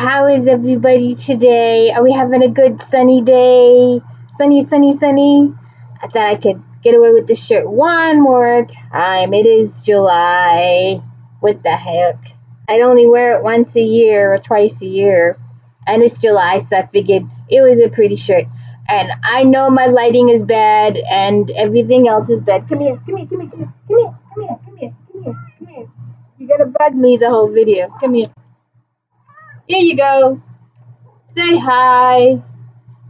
how is everybody today? Are we having a good sunny day? Sunny, sunny, sunny. I thought I could get away with this shirt one more time. It is July. What the heck? I'd only wear it once a year or twice a year. And it's July, so I figured it was a pretty shirt. And I know my lighting is bad and everything else is bad. Come here, come here, come here, come here, come here, come here, come here, come here, come here. You're gonna bug me the whole video. Come here. Here you go. Say hi.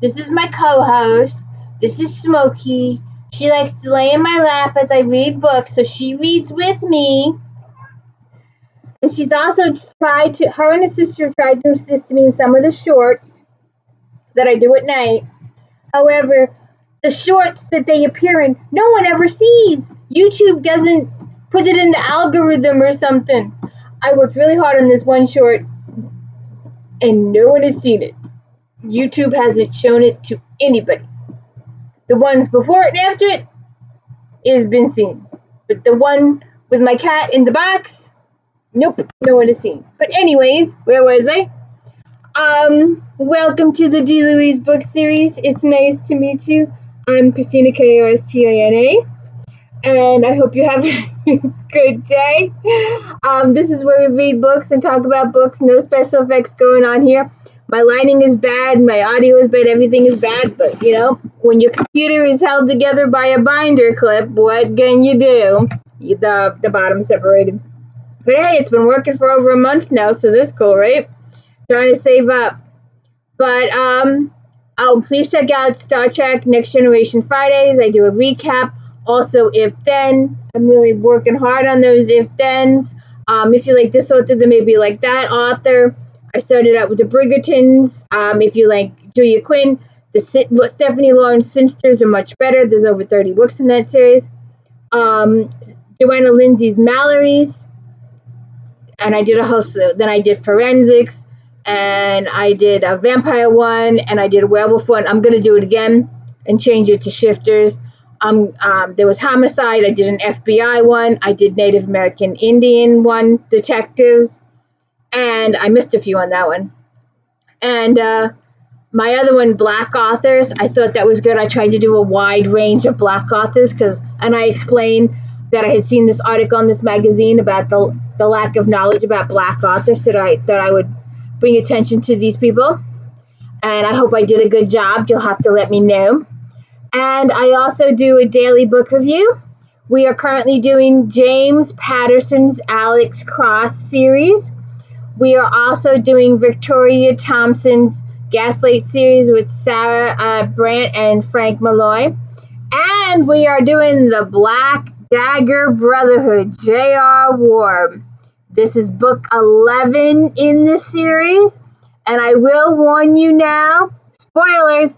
This is my co-host. This is Smokey. She likes to lay in my lap as I read books, so she reads with me. And she's also her and her sister tried to assist me in some of the shorts that I do at night. However, the shorts that they appear in, no one ever sees. YouTube doesn't put it in the algorithm or something. I worked really hard on this one short, and no one has seen it. YouTube hasn't shown it to anybody. The ones before it and after it has been seen. But the one with my cat in the box, nope, no one has seen. But anyways, where was I? Welcome to the D. Louise book series. It's nice to meet you. I'm Christina, K-O-S-T-I-N-A. And I hope you have a good day. This is where we read books and talk about books. No special effects going on here. My lighting is bad, my audio is bad, everything is bad. But, you know, when your computer is held together by a binder clip, what can you do? The bottom separated. But hey, it's been working for over a month now, so that's cool, right? Trying to save up. But, please check out Star Trek Next Generation Fridays. I do a recap. Also, If Then. I'm really working hard on those If Thens. If you like this author, then maybe you like that author. I started out with the Bridgertons. If you like Julia Quinn, the Stephanie Lawrence Sinsters are much better. There's over 30 books in that series. Joanna Lindsay's Mallory's. And I did a host. Then I did Forensics. And I did a Vampire one. And I did a Werewolf one. I'm going to do it again and change it to Shifters. There was Homicide. I did an FBI one. I did Native American Indian one, Detectives. And I missed a few on that one. And my other one, Black Authors, I thought that was good. I tried to do a wide range of Black authors and I explained that I had seen this article in this magazine about the lack of knowledge about Black authors, that I would bring attention to these people. And I hope I did a good job. You'll have to let me know. And I also do a daily book review. We are currently doing James Patterson's Alex Cross series. We are also doing Victoria Thompson's Gaslight series with Sarah Brandt and Frank Malloy. And we are doing the Black Dagger Brotherhood, J.R. Ward. This is book 11 in the series. And I will warn you now, spoilers,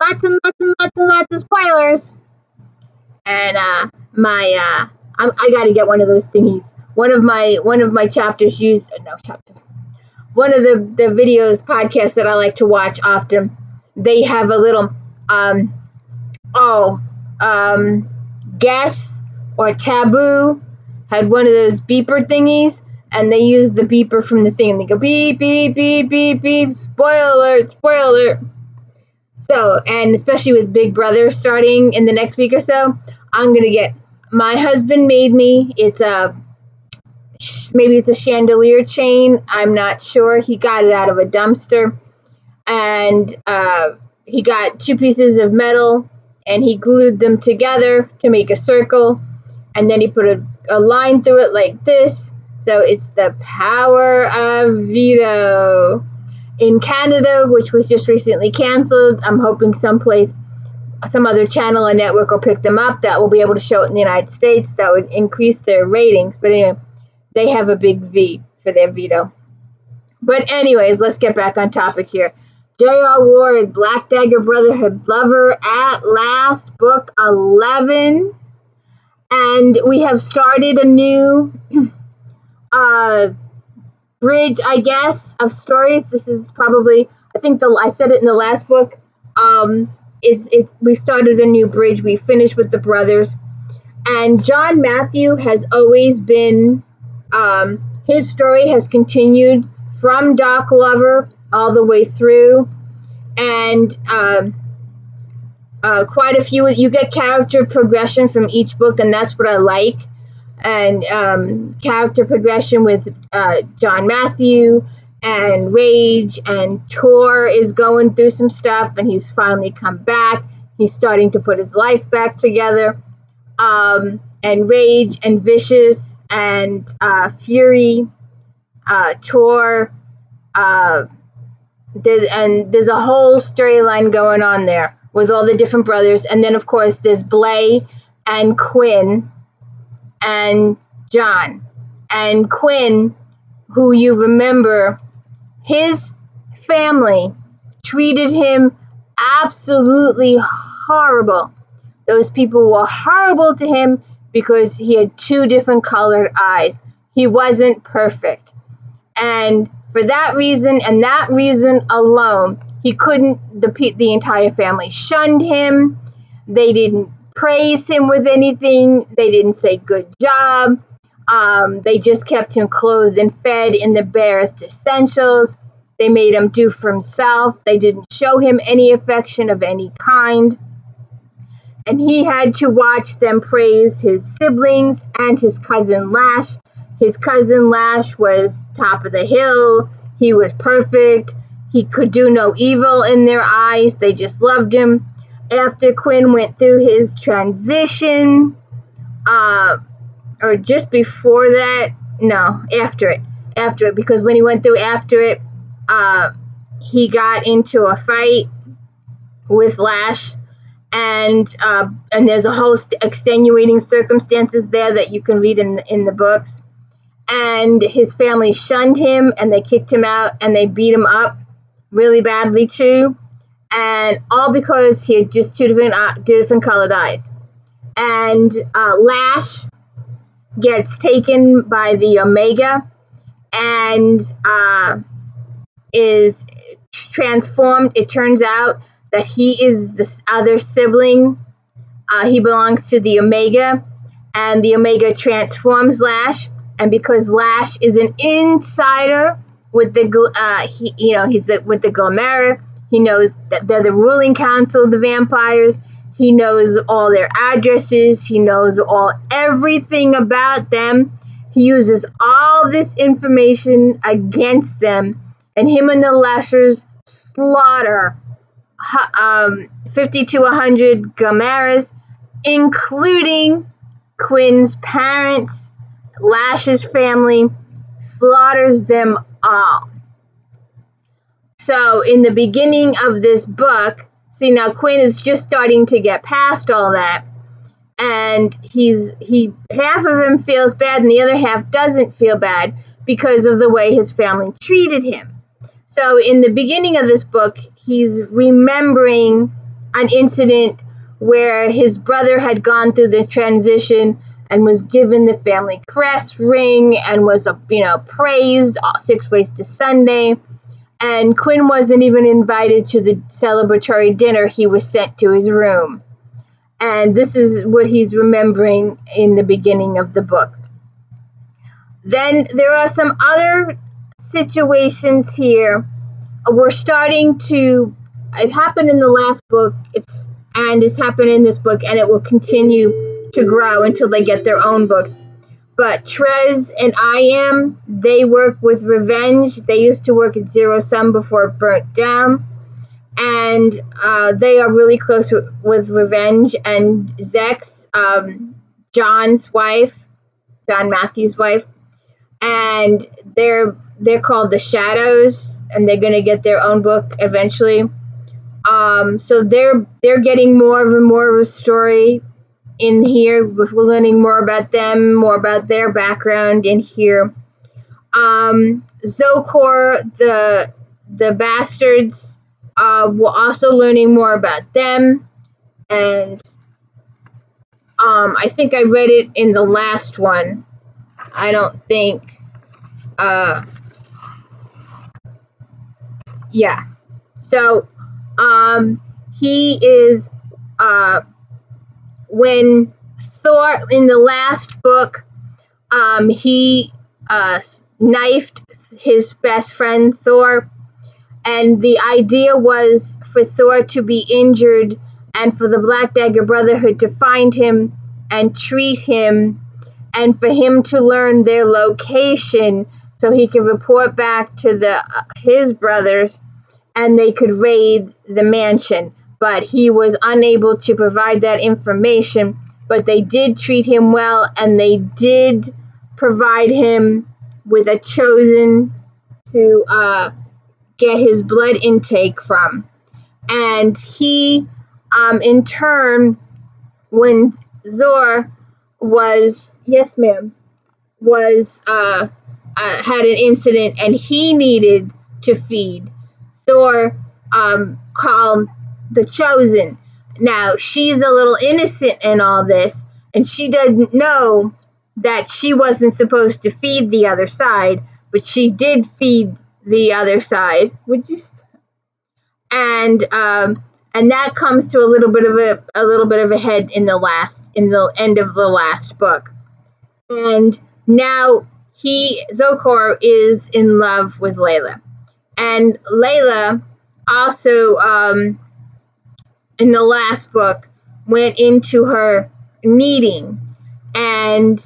lots and lots of spoilers. And I got to get one of those thingies. One of my chapters one of the videos, podcasts that I like to watch often, they have a little, guess or taboo had one of those beeper thingies, and they use the beeper from the thing, and they go beep, beep, beep, beep, beep, spoiler alert. So, and especially with Big Brother starting in the next week or so, I'm going to get, my husband made me, maybe it's a chandelier chain, I'm not sure. He got it out of a dumpster, and he got 2 pieces of metal, and he glued them together to make a circle, and then he put a line through it like this. So it's the power of veto. In Canada, which was just recently canceled, I'm hoping some other channel or network will pick them up that will be able to show it in the United States. That would increase their ratings. But anyway, they have a big V for their veto. But anyways, let's get back on topic here. J.R. Ward, Black Dagger Brotherhood, Lover at Last, book 11. And we have started a new bridge, I guess, of stories. This is probably, I think I said it in the last book. We started a new bridge. We finished with the brothers. And John Matthew has always been, his story has continued from Doc Lover all the way through, and quite a few. You get character progression from each book, and that's what I like. And character progression with John Matthew and Rage, and Tor is going through some stuff, and he's finally come back. He's starting to put his life back together. And Rage and Vicious and Fury, Tor. There's a whole storyline going on there with all the different brothers, and then of course there's Blay and Quinn and John. And Quinn, who you remember, his family treated him absolutely horrible. Those people were horrible to him because he had two different colored eyes. He wasn't perfect. And for that reason, and that reason alone, he couldn't, the entire family shunned him. They didn't praise him with anything. They didn't say good job. They just kept him clothed and fed in the barest essentials. They made him do for himself. They didn't show him any affection of any kind. And he had to watch them praise his siblings and his cousin Lash. His cousin Lash was top of the hill. He was perfect. He could do no evil in their eyes. They just loved him. After Quinn went through his transition, or just before that, no, after it, because when he went through after it, he got into a fight with Lash, and there's a whole extenuating circumstances there that you can read in the books. And his family shunned him, and they kicked him out, and they beat him up really badly too, and all because he had just two different colored eyes. And Lash gets taken by the Omega and is transformed. It turns out that he is this other sibling. He belongs to the Omega, and the Omega transforms Lash. And because Lash is an insider with the, with the Glamera, he knows that they're the ruling council of the vampires. He knows all their addresses. He knows everything about them. He uses all this information against them, and him and the Lashers slaughter 50 to 100 Glameras, including Quinn's parents. Lash's family, slaughters them all. So in the beginning of this book, see, now Quinn is just starting to get past all that, and he half of him feels bad and the other half doesn't feel bad because of the way his family treated him. So in the beginning of this book, he's remembering an incident where his brother had gone through the transition and was given the family crest ring and was, praised 6 ways to Sunday. And Quinn wasn't even invited to the celebratory dinner. He was sent to his room. And this is what he's remembering in the beginning of the book. Then there are some other situations here. We're starting to, it happened in the last book, it's happened in this book, and it will continue to grow until they get their own books. But Trez and I Am, they work with Revenge. They used to work at Zero Sum before it burnt down. And they are really close with Revenge. And Zex, John's wife, John Matthews' wife. And they're called The Shadows, and they're going to get their own book eventually. So they're getting more of a story in here. We're learning more about them, more about their background in here. Zokor, the bastards, we're also learning more about them. And I think I read it in the last one. I don't think, yeah. So, he is, when Thor, in the last book, he knifed his best friend Thor, and the idea was for Thor to be injured and for the Black Dagger Brotherhood to find him and treat him, and for him to learn their location so he could report back to his brothers and they could raid the mansion. But he was unable to provide that information, but they did treat him well, and they did provide him with a chosen to get his blood intake from. And he, in turn, when Zor was, yes ma'am, was had an incident and he needed to feed, Thor called the Chosen. Now, she's a little innocent in all this, and she doesn't know that she wasn't supposed to feed the other side, but she did feed the other side. Would you? And that comes to a little bit of a head in the end of the last book. And now Zokor is in love with Layla. And Layla also, in the last book, went into her kneading. And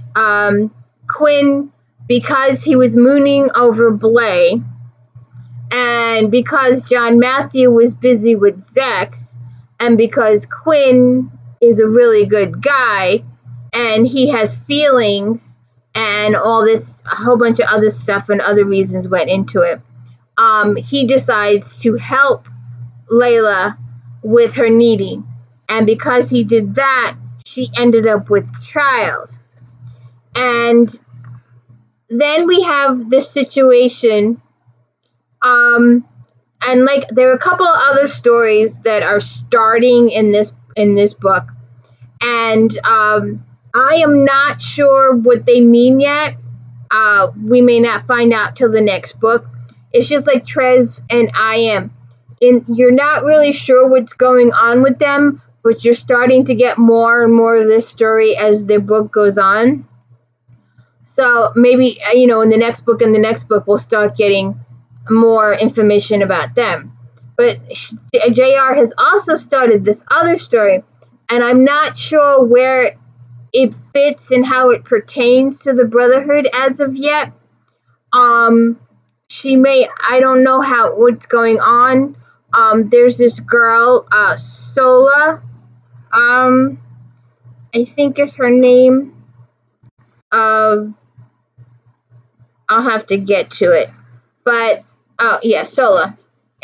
Quinn, because he was mooning over Blay, and because John Matthew was busy with Zex, and because Quinn is a really good guy, and he has feelings, and all this, a whole bunch of other stuff and other reasons went into it, he decides to help Layla with her kneading. And because he did that, she ended up with trials. And then we have this situation, and like there are a couple of other stories that are starting in this book, and I am not sure what they mean yet. We may not find out till the next book. It's just like Trez and I am. You're not really sure what's going on with them, but you're starting to get more and more of this story as the book goes on. So maybe, in the next book and the next book, we'll start getting more information about them. But JR has also started this other story, and I'm not sure where it fits and how it pertains to the Brotherhood as of yet. I don't know what's going on. There's this girl, Sola, I think is her name. I'll have to get to it. But, Sola.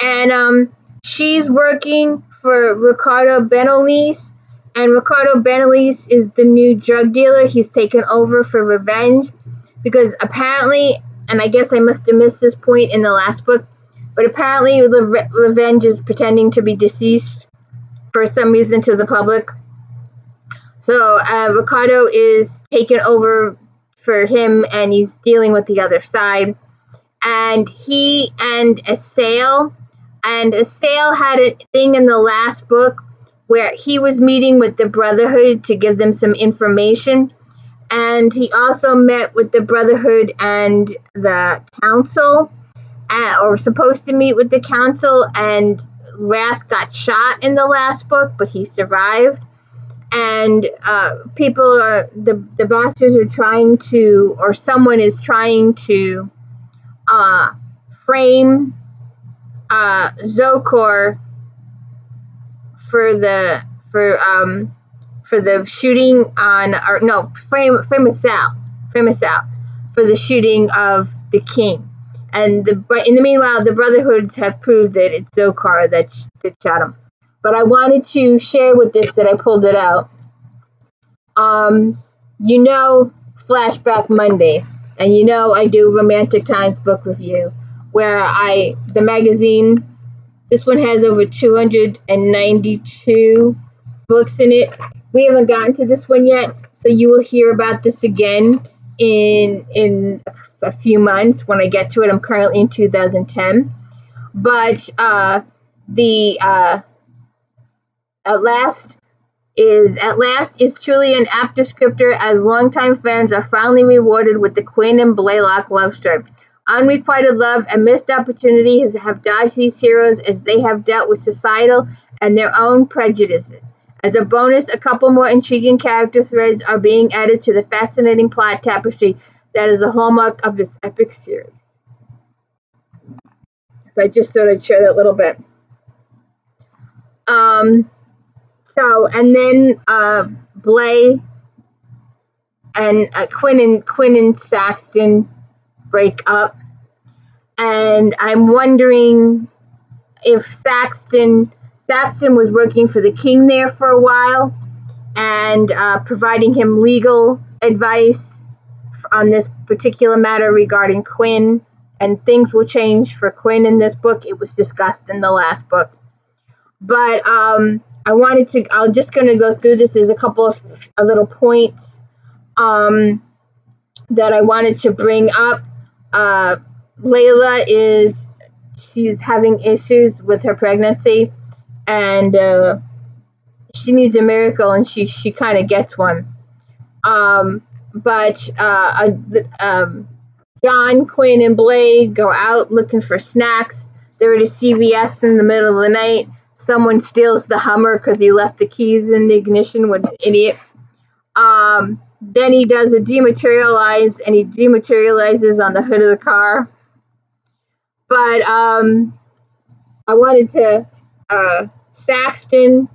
And, she's working for Ricardo Benolis, and Ricardo Benolis is the new drug dealer. He's taken over for revenge, because apparently, and I guess I must have missed this point in the last book, but apparently Revenge is pretending to be deceased for some reason to the public. So Ricardo is taken over for him, and he's dealing with the other side. And he and Assail had a thing in the last book where he was meeting with the Brotherhood to give them some information. And he also met with the Brotherhood and the Council, or supposed to meet with the Council, and Wrath got shot in the last book, but he survived. And the bosses are trying to, or someone is trying to, frame Zokor for the shooting on, or no, frame Assail for the shooting of the king. And in the meanwhile, the Brotherhoods have proved that it's Zokor that shot him. But I wanted to share with this that I pulled it out. Flashback Mondays, and I do Romantic Times book review, where the magazine, this one has over 292 books in it. We haven't gotten to this one yet, so you will hear about this again in a few months when I get to it. I'm currently in 2010. But at last, is at last is truly an apt descriptor, as longtime fans are finally rewarded with the Quinn and Blaylock love story. Unrequited love and missed opportunities have dodged these heroes as they have dealt with societal and their own prejudices. As a bonus, a couple more intriguing character threads are being added to the fascinating plot tapestry that is a hallmark of this epic series. So I just thought I'd share that little bit. And then Blay and Quinn and SAXTON break up, and I'm wondering if Saxton was working for the king there for a while and providing him legal advice on this particular matter regarding Quinn, and things will change for Quinn in this book. It was discussed in the last book. But I'm just going to go through this. There's a couple of little points that I wanted to bring up. Layla she's having issues with her pregnancy, and she needs a miracle, and she kind of gets one. But John, Quinn, and Blay go out looking for snacks. They're at a CVS in the middle of the night. Someone steals the Hummer because he left the keys in the ignition. What an idiot. Then he does a dematerialize, and he dematerializes on the hood of the car. But I wanted to, SAXTON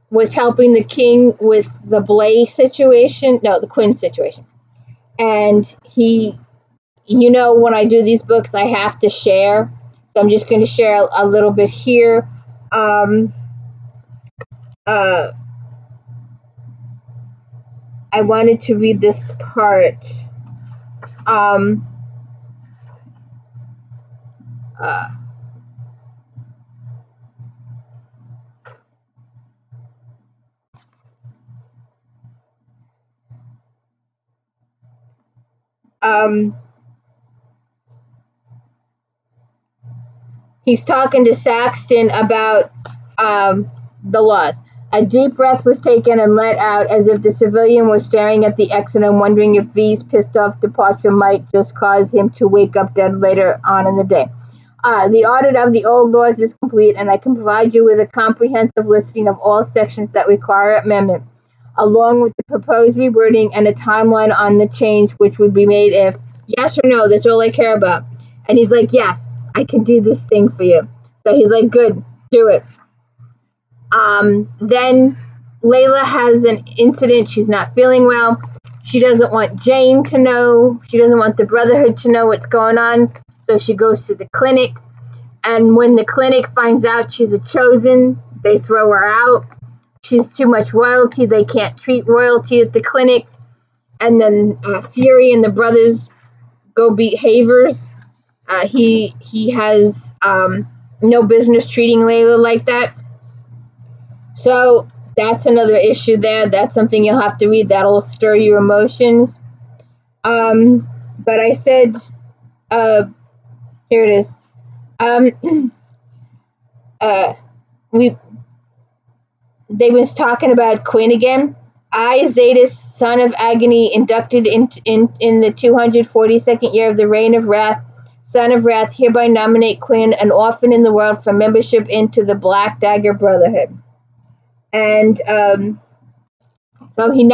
was helping the king with the Blay situation, no, the Quinn situation. And when I do these books, I have to share. So I'm just going to share a little bit here. I wanted to read this part. He's talking to SAXTON about the laws. A deep breath was taken and let out, as if the civilian was staring at the exit and wondering if V's pissed off departure might just cause him to wake up dead later on in the day. The audit of the old laws is complete, and I can provide you with a comprehensive listing of all sections that require amendment, along with the proposed rewording and a timeline on the change which would be made if yes or no. That's all I care about. And he's like, yes, I can do this thing for you. So he's like, good, do it. Then Layla has an incident. She's not feeling well. She doesn't want Jane to know. She doesn't want the Brotherhood to know what's going on. So she goes to the clinic. And when the clinic finds out she's a chosen, they throw her out. She's too much royalty. They can't treat royalty at the clinic. And then Fury and the brothers go beat Havers. He has no business treating Layla like that. So that's another issue there. That's something you'll have to read. That'll stir your emotions. But I said, here it is. They was talking about Quinn again. I, Zetas, son of Agony, inducted in the 242nd year of the reign of Wrath, son of Wrath, hereby nominate Quinn, an orphan in the world, for membership into the Black Dagger Brotherhood. And so they're going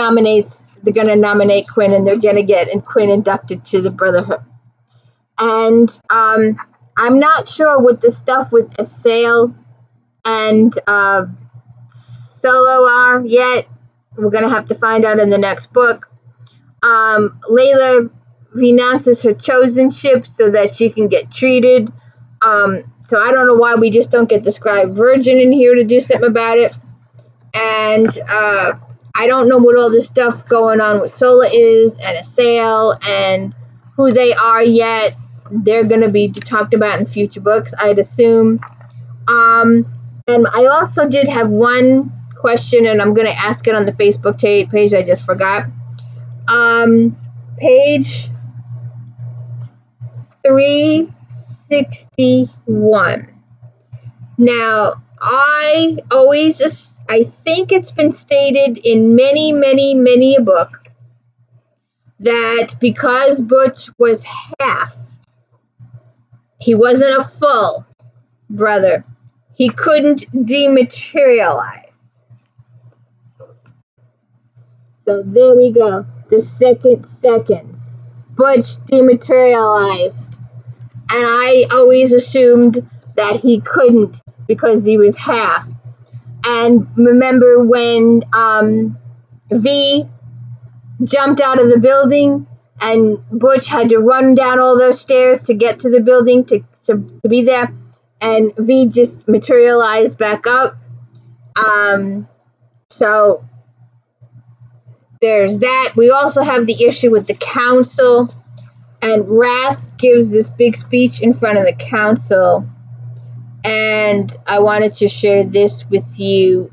to nominate Quinn, and they're going to get Quinn inducted to the Brotherhood. And I'm not sure what the stuff with Assail and Salo are yet. We're going to have to find out in the next book. Layla renounces her chosenship so that she can get treated. So I don't know why we just don't get the scribe virgin in here to do something about it. And I don't know what all this stuff going on with Sola is, and Assail, and who they are yet. They're going to be talked about in future books, I'd assume. And I also did have one question, and I'm going to ask it on the Facebook page. I just forgot. Page 361. Now, I always I think it's been stated in many a book that because Butch was half, he wasn't a full brother, he couldn't dematerialize. So there we go. The second. Butch dematerialized. And I always assumed that he couldn't because he was half. And remember when V jumped out of the building and Butch had to run down all those stairs to get to the building to be there, and V just materialized back up. So there's that. We also have the issue with the council, and Wrath gives this big speech in front of the council, and I wanted to share this with you.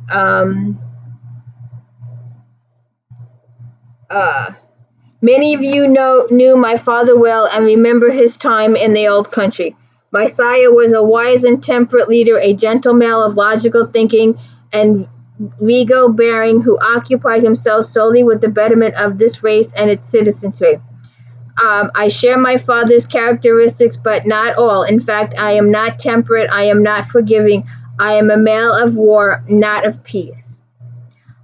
Many of you knew my father well and remember his time in the old country. My sire was a wise and temperate leader, a gentle male of logical thinking and regal bearing who occupied himself solely with the betterment of this race and its citizenry. I share my father's characteristics, but not all. In fact, I am not temperate. I am not forgiving. I am a male of war, not of peace.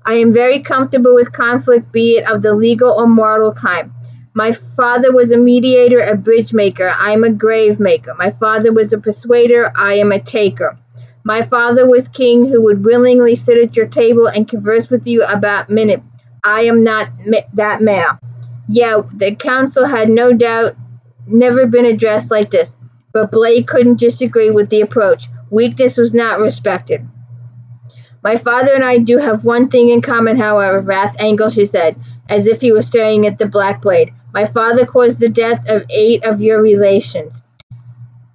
I am very comfortable with conflict, be it of the legal or moral kind. My father was a mediator, a bridge maker. I am a grave maker. My father was a persuader. I am a taker. My father was king who would willingly sit at your table and converse with you about minute. I am not that man. Yeah, the council had no doubt never been addressed like this, but Blay couldn't disagree with the approach. Weakness was not respected. My father and I do have one thing in common, however, Wrath Angle, she said, as if he was staring at the black blade. My father caused the death of 8 of your relations.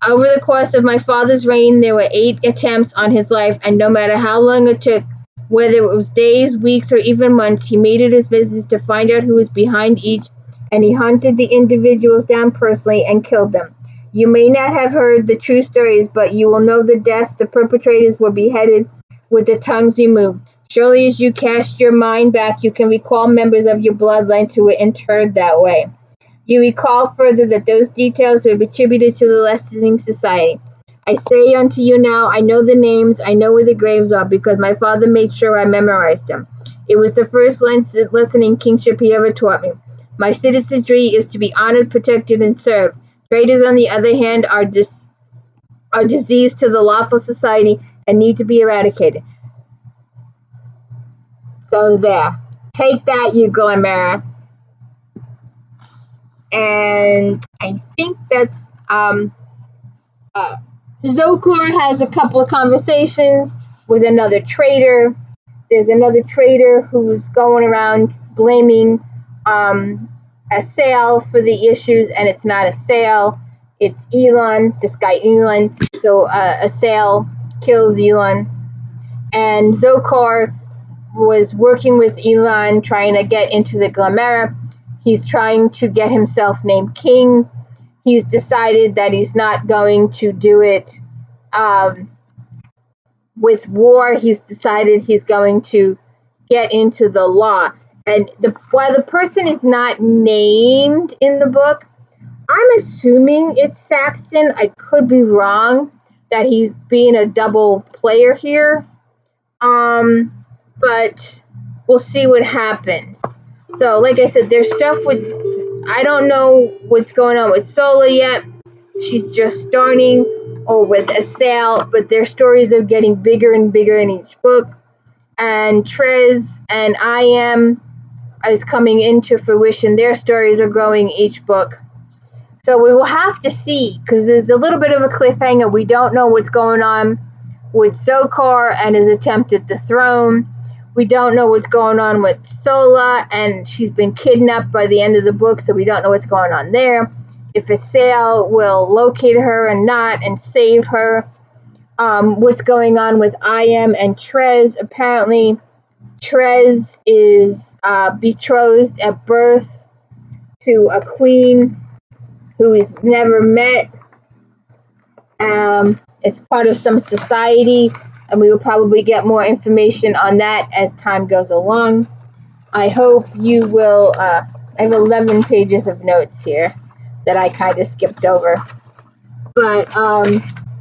Over the course of my father's reign, there were 8 attempts on his life, and no matter how long it took, whether it was days, weeks, or even months, he made it his business to find out who was behind each, and he hunted the individuals down personally and killed them. You may not have heard the true stories, but you will know the deaths. The perpetrators were beheaded with the tongues removed. Surely as you cast your mind back, you can recall members of your bloodlines who were interred that way. You recall further that those details were attributed to the lessening society. I say unto you now, I know the names, I know where the graves are, because my father made sure I memorized them. It was the first lessening kingship he ever taught me. My citizenry is to be honored, protected, and served. Traitors, on the other hand, are disease to the lawful society and need to be eradicated. So there. Take that, you Glimmer. And I think that's Zokor has a couple of conversations with another traitor. There's another traitor who's going around blaming Assail for the issues, and it's not Assail, it's Elon, this guy Elon. So Assail kills Elon, and Zokor was working with Elon trying to get into the Glimmer. He's trying to get himself named king. He's decided that he's not going to do it with war. He's decided he's going to get into the law. And while the person is not named in the book, I'm assuming it's Saxton. I could be wrong that he's being a double player here. But we'll see what happens. So, like I said, there's stuff with, I don't know what's going on with Salo yet. She's just starting, or with Assail, but their stories are getting bigger and bigger in each book. And Trez and I Am is coming into fruition. Their stories are growing each book. So we will have to see, because there's a little bit of a cliffhanger. We don't know what's going on with Zokor and his attempt at the throne. We don't know what's going on with Sola, and she's been kidnapped by the end of the book, so we don't know what's going on there. If Assail will locate her or not and save her. What's going on with I Am and Trez. Apparently, Trez is betrothed at birth to a queen who he's never met. It's part of some society and we will probably get more information on that as time goes along. I hope you will. I have 11 pages of notes here that I kind of skipped over. But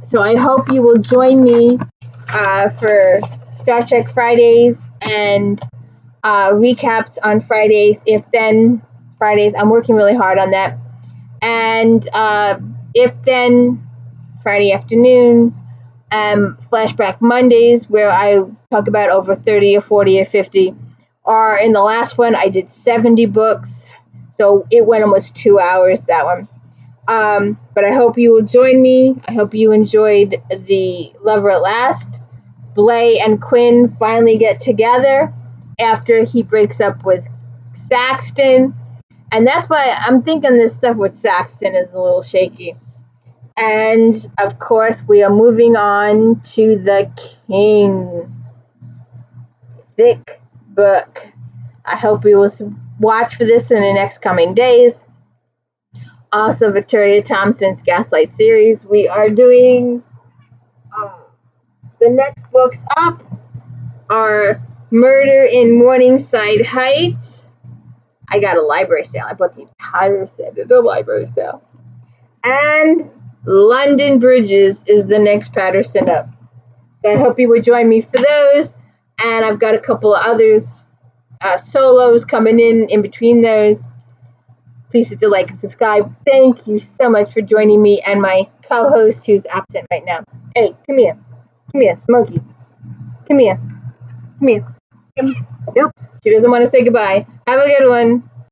so I hope you will join me for Star Trek Fridays and recaps on Fridays. If then Fridays, I'm working really hard on that. And if then Friday afternoons, Flashback Mondays, where I talk about over 30 or 40 or 50. Or in the last one, I did 70 books. So it went almost 2 hours, that one. But I hope you will join me. I hope you enjoyed the Lover at Last. Blay and Quinn finally get together after he breaks up with SAXTON. And that's why I'm thinking this stuff with SAXTON is a little shaky. And, of course, we are moving on to the King. Thick book. I hope you will watch for this in the next coming days. Also, Victoria Thompson's Gaslight series. We are doing the next books up are Murder in Morningside Heights. I got a library sale. I bought the entire set at the library sale. And London Bridges is the next Patterson up. So I hope you would join me for those. And I've got a couple of others, solos coming in between those. Please hit the like and subscribe. Thank you so much for joining me and my co-host who's absent right now. Hey, come here. Come here, Smokey. Come here. Come here. Come here. Nope. She doesn't want to say goodbye. Have a good one.